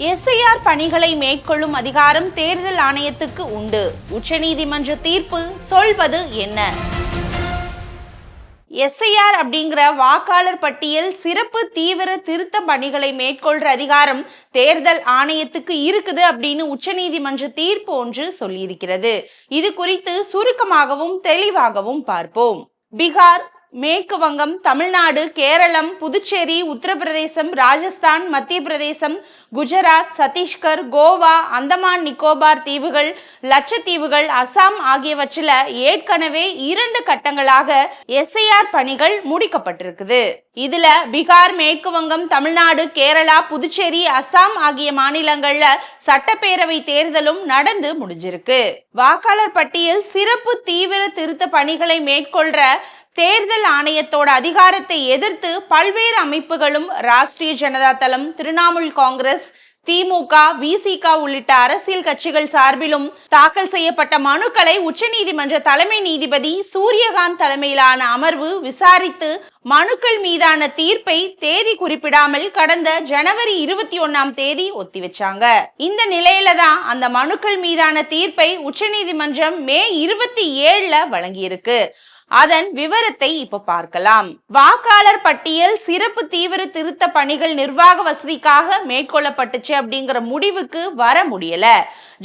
SIR பணிகளை மேற்கொள்ளும் அதிகாரம் தேர்தல் ஆணையத்துக்கு உண்டு. உச்சநீதிமன்ற தீர்ப்பு சொல்வது என்ன? எஸ்ஐஆர் அப்படிங்கிற வாக்காளர் பட்டியல் சிறப்பு தீவிர திருத்த பணிகளை மேற்கொள்ற அதிகாரம் தேர்தல் ஆணையத்துக்கு இருக்குது அப்படின்னு உச்சநீதிமன்ற தீர்ப்பு ஒன்று சொல்லியிருக்கிறது. இது குறித்து சுருக்கமாகவும் தெளிவாகவும் பார்ப்போம். பீகார், மேற்கு வங்கம், தமிழ்நாடு, கேரளம், புதுச்சேரி, உத்தரப்பிரதேசம், ராஜஸ்தான், மத்திய பிரதேசம், குஜராத், சத்தீஸ்கர், கோவா, அந்தமான் நிக்கோபார் தீவுகள், லட்சத்தீவுகள், அசாம் ஆகியவற்றில் ஏற்கனவே 2 கட்டங்களாக எஸ்ஐஆர் பணிகள் முடிக்கப்பட்டிருக்குது. இதுல பீகார், மேற்கு வங்கம், தமிழ்நாடு, கேரளா, புதுச்சேரி, அசாம் ஆகிய மாநிலங்கள்ல சட்டப்பேரவை தேர்தலும் நடந்து முடிஞ்சிருக்கு. வாக்காளர் பட்டியல் சிறப்பு தீவிர திருத்த பணிகளை மேற்கொள்ற தேர்தல் ஆணையத்தோட அதிகாரத்தை எதிர்த்து பல்வேறு அமைப்புகளும் ராஷ்டிரிய ஜனதா தளம், திரிணாமுல் காங்கிரஸ், திமுக, விசிக உள்ளிட்ட அரசியல் கட்சிகள் சார்பிலும் தாக்கல் செய்யப்பட்ட மனுக்களை உச்சநீதிமன்ற தலைமை நீதிபதி சூரியகாந்த் தலைமையிலான அமர்வு விசாரித்து மனுக்கள் மீதான தீர்ப்பை தேதி குறிப்பிடாமல் கடந்த ஜனவரி 21 ஒத்தி வச்சாங்க. இந்த நிலையில தான் அந்த மனுக்கள் மீதான தீர்ப்பை உச்சநீதிமன்றம் மே 27 வழங்கியிருக்கு. அதன் விவரத்தை இப்ப பார்க்கலாம். வாக்காளர் பட்டியல் சிறப்பு தீவிர திருத்த பணிகள் நிர்வாக வசதிக்காக மேற்கொள்ளப்பட்டுச்சு அப்படிங்கிற முடிவுக்கு வர முடியல.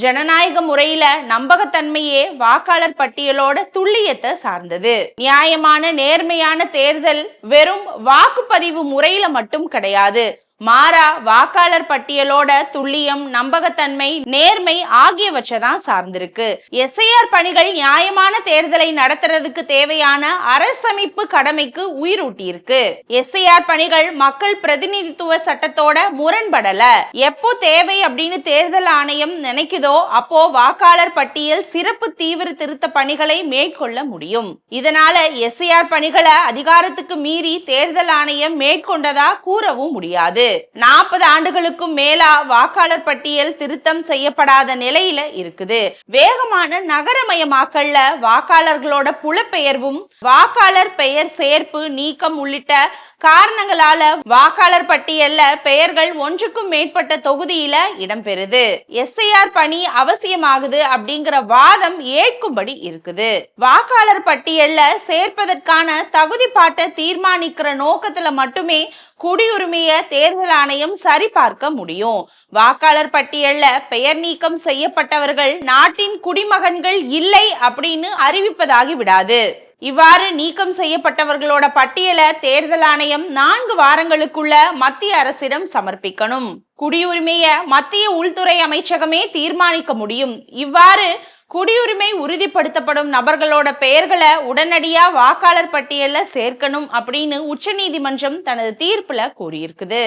ஜனநாயக முறையில நம்பகத்தன்மையே வாக்காளர் பட்டியலோட துல்லியத்தை சார்ந்தது. நியாயமான நேர்மையான தேர்தல் வெறும் வாக்குப்பதிவு முறையில மட்டும் கிடையாது. மாறா வாக்காளர் பட்டியலோட துல்லியம், நம்பகத்தன்மை, நேர்மை ஆகியவற்றை தான் சார்ந்திருக்கு. எஸ்ஐஆர் பணிகள் நியாயமான தேர்தலை நடத்துறதுக்கு தேவையான அரசமைப்பு கடமைக்கு உயிரூட்டி இருக்கு. எஸ்ஐஆர் பணிகள் மக்கள் பிரதிநிதித்துவ சட்டத்தோட முரண்படல. எப்போ தேவை அப்படின்னு தேர்தல் ஆணையம் நினைக்குதோ அப்போ வாக்காளர் பட்டியல் சிறப்பு தீவிர திருத்த பணிகளை மேற்கொள்ள முடியும். இதனால எஸ்ஐஆர் பணிகளை அதிகாரத்துக்கு மீறி தேர்தல் ஆணையம் மேற்கொண்டதா கூறவும் முடியாது. 40 ஆண்டுகளுக்கும் மேலா வாக்காளர் பட்டியல் திருத்தம் செய்யப்படாத நிலையில இருக்குது. வேகமான நகரமயமாக்கல்ல வாக்காளர்களோட புலப்பெயர்வும் வாக்காளர் பெயர் சேர்ப்பு, நீக்கம் உள்ளிட்ட காரணங்களால வாக்காளர் பட்டியல்ல பெயர்கள் ஒன்றுக்கும் மேற்பட்ட தொகுதியில இடம்பெறுது. எஸ்ஐஆர் பணி அவசியமாகுது அப்படிங்கிற வாதம் ஏற்கும்படி இருக்குது. வாக்காளர் பட்டியல்ல சேர்ப்பதற்கான தகுதி பாட்டை தீர்மானிக்கிற நோக்கத்துல மட்டுமே குடியுரிமையை தேர்தல் ஆணையம் சரிபார்க்க முடியும். வாக்காளர் பட்டியல்ல பெயர் நீக்கம் செய்யப்பட்டவர்கள் நாட்டின் குடிமகன்கள் இல்லை அப்படின்னு அறிவிப்பதாகி விடாது. இவ்வாறு நீக்கம் செய்யப்பட்டவர்களோட பட்டியலை தேர்தல் ஆணையம் 4 வாரங்களுக்குள்ள மத்திய அரசிடம் சமர்ப்பிக்கணும். குடியுரிமையை மத்திய உள்துறை அமைச்சகமே தீர்மானிக்க முடியும். இவ்வாறு குடியுரிமை உறுதிப்படுத்தப்படும் நபர்களோட பெயர்களை உடனடியா வாக்காளர் பட்டியல்ல சேர்க்கணும் அப்படின்னு உச்சநீதிமன்றம் தனது தீர்ப்புல கூறியிருக்குது.